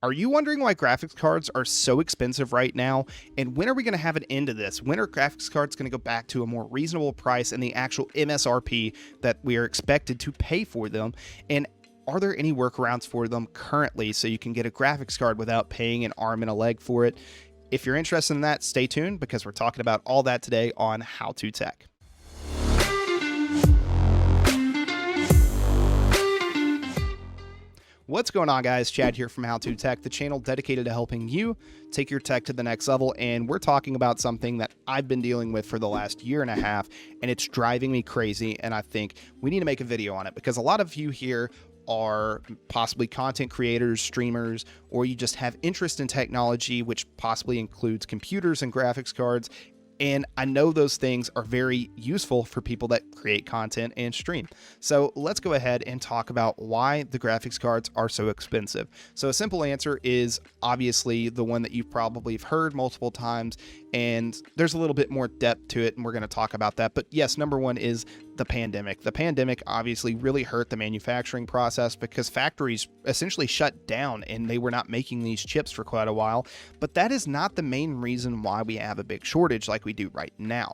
Are you wondering why graphics cards are so expensive right now? And when are we going to have an end to this? When are graphics cards going to go back to a more reasonable price and the actual MSRP that we are expected to pay for them? And are there any workarounds for them currently so you can get a graphics card without paying an arm and a leg for it? If you're interested in that, stay tuned because we're talking about all that today on How To Tech. What's going on, guys? Chad here from How To Tech, the channel dedicated to helping you take your tech to the next level. And we're talking about something that I've been dealing with for the last year and a half, and it's driving me crazy. And I think we need to make a video on it because a lot of you here are possibly content creators, streamers, or you just have interest in technology, which possibly includes computers and graphics cards. And I know those things are very useful for people that create content and stream. So let's go ahead and talk about why the graphics cards are so expensive. So a simple answer is obviously the one that you've probably heard multiple times, and there's a little bit more depth to it, and we're going to talk about that. But yes, number one is the pandemic. The pandemic obviously really hurt the manufacturing process because factories essentially shut down and they were not making these chips for quite a while. But that is not the main reason why we have a big shortage like we do right now.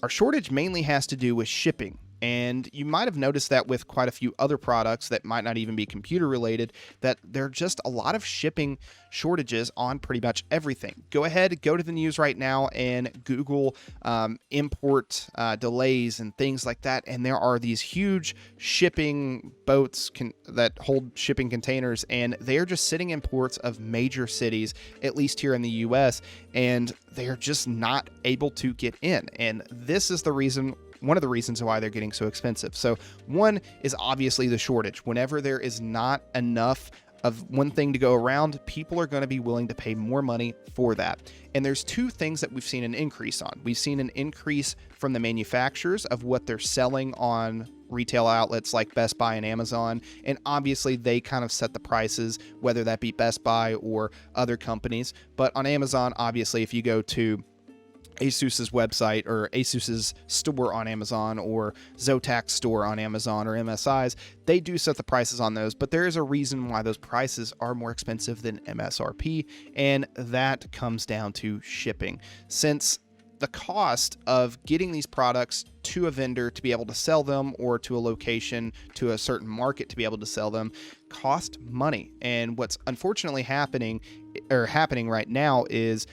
Our shortage mainly has to do with shipping. And you might have noticed that with quite a few other products that might not even be computer related, that there are just a lot of shipping shortages on pretty much everything. Go ahead, go to the news right now and Google import delays and things like that. And there are these huge shipping boats that hold shipping containers, and they are just sitting in ports of major cities, at least here in the US, and they are just not able to get in. And this is the reason, one of the reasons why they're getting so expensive. So one is obviously the shortage. Whenever there is not enough of one thing to go around, people are going to be willing to pay more money for that. And there's two things that we've seen an increase on. We've seen an increase from the manufacturers of what they're selling on retail outlets like Best Buy and Amazon. And obviously they kind of set the prices, whether that be Best Buy or other companies. But on Amazon, obviously, if you go to Asus's website or Asus's store on Amazon or Zotac's store on Amazon or MSI's, they do set the prices on those, but there is a reason why those prices are more expensive than MSRP, and that comes down to shipping. Since the cost of getting these products to a vendor to be able to sell them, or to a location, to a certain market to be able to sell them, cost money. And what's unfortunately happening right now is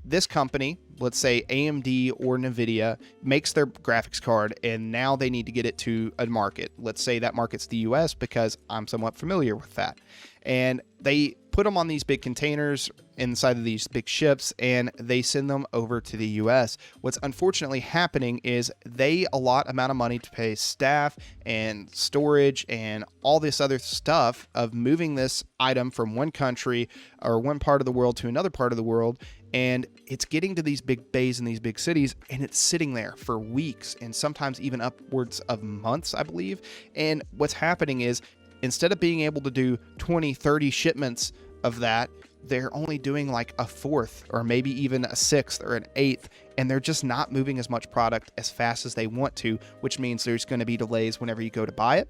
this company, let's say AMD or NVIDIA, makes their graphics card, and now they need to get it to a market. Let's say that market's the US, because I'm somewhat familiar with that. And they put them on these big containers inside of these big ships, and they send them over to the US. What's unfortunately happening is they allot amount of money to pay staff and storage and all this other stuff of moving this item from one country or one part of the world to another part of the world. And it's getting to these big bays in these big cities, and it's sitting there for weeks and sometimes even upwards of months, I believe. And what's happening is, instead of being able to do 20, 30 shipments of that, they're only doing like a fourth or maybe even a sixth or an eighth, and they're just not moving as much product as fast as they want to, which means there's going to be delays whenever you go to buy it.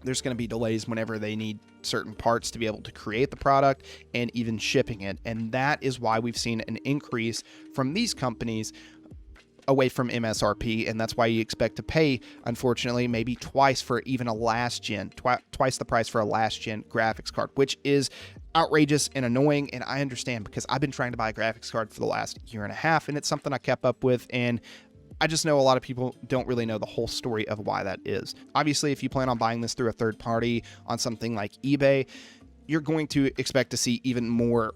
There's going to be delays whenever they need certain parts to be able to create the product and even shipping it. And that is why we've seen an increase from these companies away from MSRP, and that's why you expect to pay, unfortunately, maybe twice for even a last gen, twice the price for a last gen graphics card, which is outrageous and annoying. And I understand, because I've been trying to buy a graphics card for the last year and a half, and it's something I kept up with, and I just know a lot of people don't really know the whole story of why that is. Obviously, if you plan on buying this through a third party on something like eBay, you're going to expect to see even more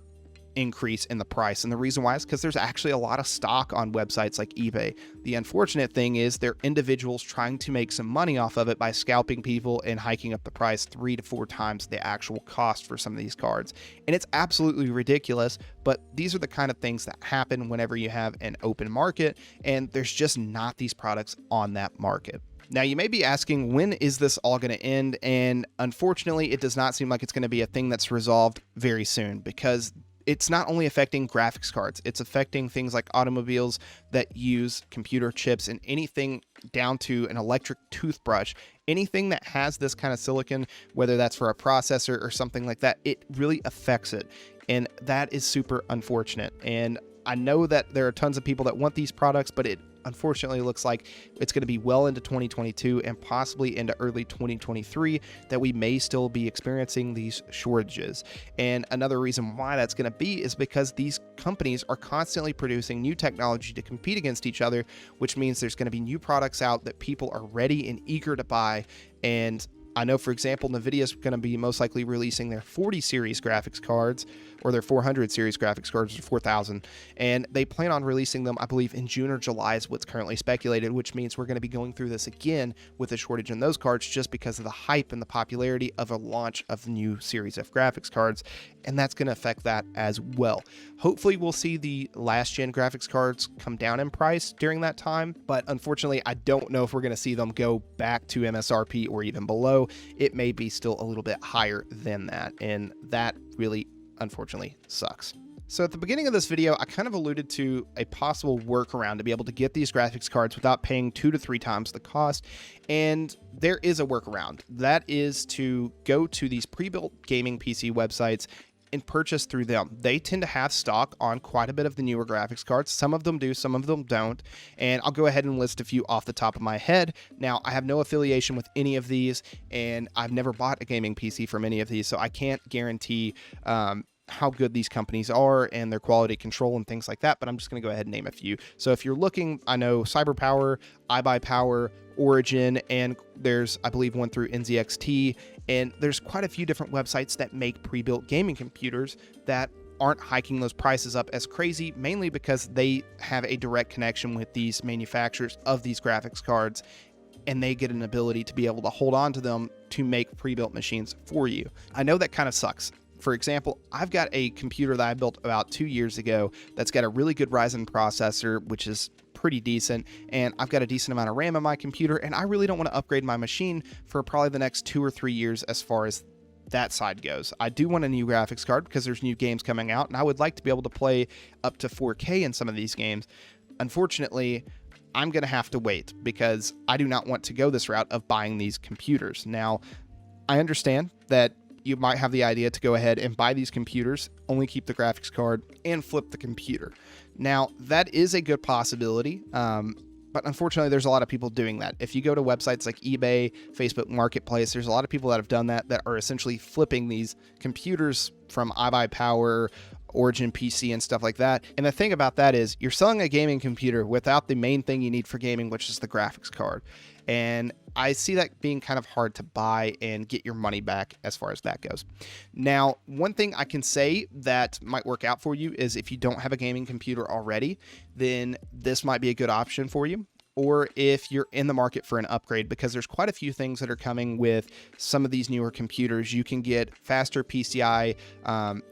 increase in the price. And the reason why is because there's actually a lot of stock on websites like eBay. The unfortunate thing is they're individuals trying to make some money off of it by scalping people and hiking up the price 3 to 4 times the actual cost for some of these cards. And it's absolutely ridiculous, but these are the kind of things that happen whenever you have an open market, and there's just not these products on that market. Now, you may be asking, when is this all going to end? And unfortunately, it does not seem like it's going to be a thing that's resolved very soon, because it's not only affecting graphics cards, it's affecting things like automobiles that use computer chips, and anything down to an electric toothbrush. Anything that has this kind of silicon, whether that's for a processor or something like that, it really affects it. And that is super unfortunate. And I know that there are tons of people that want these products, but it unfortunately looks like it's going to be well into 2022 and possibly into early 2023 that we may still be experiencing these shortages. And another reason why that's going to be is because these companies are constantly producing new technology to compete against each other, which means there's going to be new products out that people are ready and eager to buy. And I know, for example, NVIDIA is going to be most likely releasing their 40 series graphics cards, or their 400 series graphics cards, or 4000, and they plan on releasing them, I believe, in June or July is what's currently speculated, which means we're going to be going through this again with a shortage in those cards just because of the hype and the popularity of a launch of the new series of graphics cards, and that's going to affect that as well. Hopefully, we'll see the last-gen graphics cards come down in price during that time, but unfortunately, I don't know if we're going to see them go back to MSRP or even below. It may be still a little bit higher than that, and that really, unfortunately, sucks. So at the beginning of this video, I kind of alluded to a possible workaround to be able to get these graphics cards without paying 2 to 3 times the cost, and there is a workaround. That is to go to these pre-built gaming PC websites and purchase through them. They tend to have stock on quite a bit of the newer graphics cards. Some of them do, some of them don't. And I'll go ahead and list a few off the top of my head. Now, I have no affiliation with any of these, and I've never bought a gaming PC from any of these, so I can't guarantee how good these companies are and their quality control and things like that, but I'm just going to go ahead and name a few. So if you're looking, I know CyberPower, iBuyPower, Origin, and there's, I believe, one through NZXT, and there's quite a few different websites that make pre-built gaming computers that aren't hiking those prices up as crazy, mainly because they have a direct connection with these manufacturers of these graphics cards, and they get an ability to be able to hold on to them to make pre-built machines for you. I know that kind of sucks. For example, I've got a computer that I built about 2 years ago that's got a really good Ryzen processor, which is pretty decent, and I've got a decent amount of RAM in my computer, and I really don't want to upgrade my machine for probably the next 2 or 3 years as far as that side goes. I do want a new graphics card because there's new games coming out, and I would like to be able to play up to 4K in some of these games. Unfortunately, I'm going to have to wait because I do not want to go this route of buying these computers. Now, I understand that you might have the idea to go ahead and buy these computers, only keep the graphics card, and flip the computer. Now, that is a good possibility, but unfortunately, there's a lot of people doing that. If you go to websites like eBay, Facebook Marketplace, there's a lot of people that have done that are essentially flipping these computers from iBuyPower, Origin PC, and stuff like that. And the thing about that is you're selling a gaming computer without the main thing you need for gaming, which is the graphics card. And I see that being kind of hard to buy and get your money back as far as that goes. Now, one thing I can say that might work out for you is if you don't have a gaming computer already, then this might be a good option for you. Or if you're in the market for an upgrade, because there's quite a few things that are coming with some of these newer computers. You can get faster PCI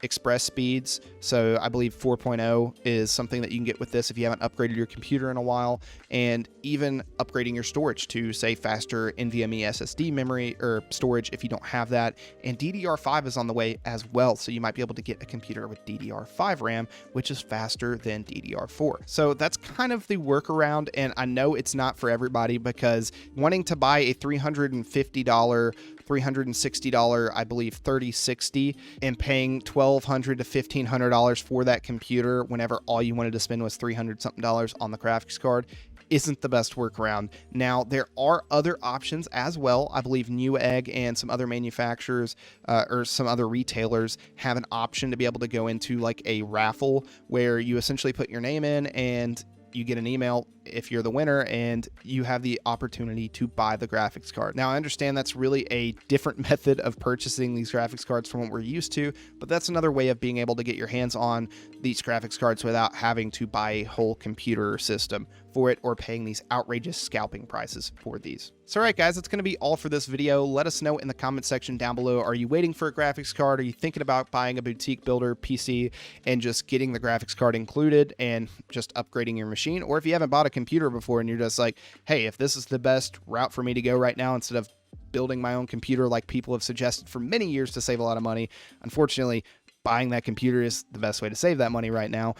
Express speeds. So I believe 4.0 is something that you can get with this if you haven't upgraded your computer in a while, and even upgrading your storage to, say, faster NVMe SSD memory or storage if you don't have that. And DDR5 is on the way as well. So you might be able to get a computer with DDR5 RAM, which is faster than DDR4. So that's kind of the workaround. And I know it's not for everybody, because wanting to buy a $350, $360, I believe 3060, and paying $1,200 to $1,500 for that computer whenever all you wanted to spend was $300 something on the graphics card isn't the best workaround. Now, there are other options as well. I believe Newegg and some other manufacturers or some other retailers have an option to be able to go into like a raffle where you essentially put your name in and you get an email if you're the winner, and you have the opportunity to buy the graphics card. Now, I understand that's really a different method of purchasing these graphics cards from what we're used to, but that's another way of being able to get your hands on these graphics cards without having to buy a whole computer system for it or paying these outrageous scalping prices for these. So, all right, guys, that's going to be all for this video. Let us know in the comment section down below. Are you waiting for a graphics card? Are you thinking about buying a boutique builder PC and just getting the graphics card included and just upgrading your machine? Or if you haven't bought a computer before and you're just like, hey, if this is the best route for me to go right now instead of building my own computer like people have suggested for many years to save a lot of money, unfortunately, buying that computer is the best way to save that money right now.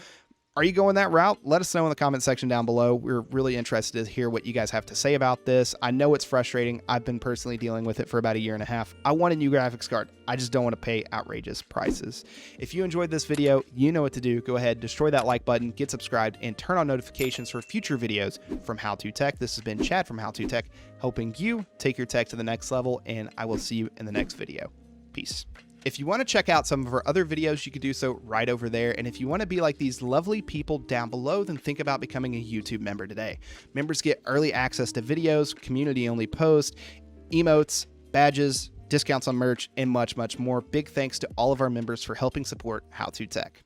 Are you going that route? Let us know in the comment section down below. We're really interested to hear what you guys have to say about this. I know it's frustrating. I've been personally dealing with it for about a year and a half. I want a new graphics card. I just don't want to pay outrageous prices. If you enjoyed this video, you know what to do. Go ahead, destroy that like button, get subscribed, and turn on notifications for future videos from How To Tech. This has been Chad from How To Tech, helping you take your tech to the next level, and I will see you in the next video. Peace. If you want to check out some of our other videos, you can do so right over there. And if you want to be like these lovely people down below, then think about becoming a YouTube member today. Members get early access to videos, community-only posts, emotes, badges, discounts on merch, and much, much more. Big thanks to all of our members for helping support How To Tech.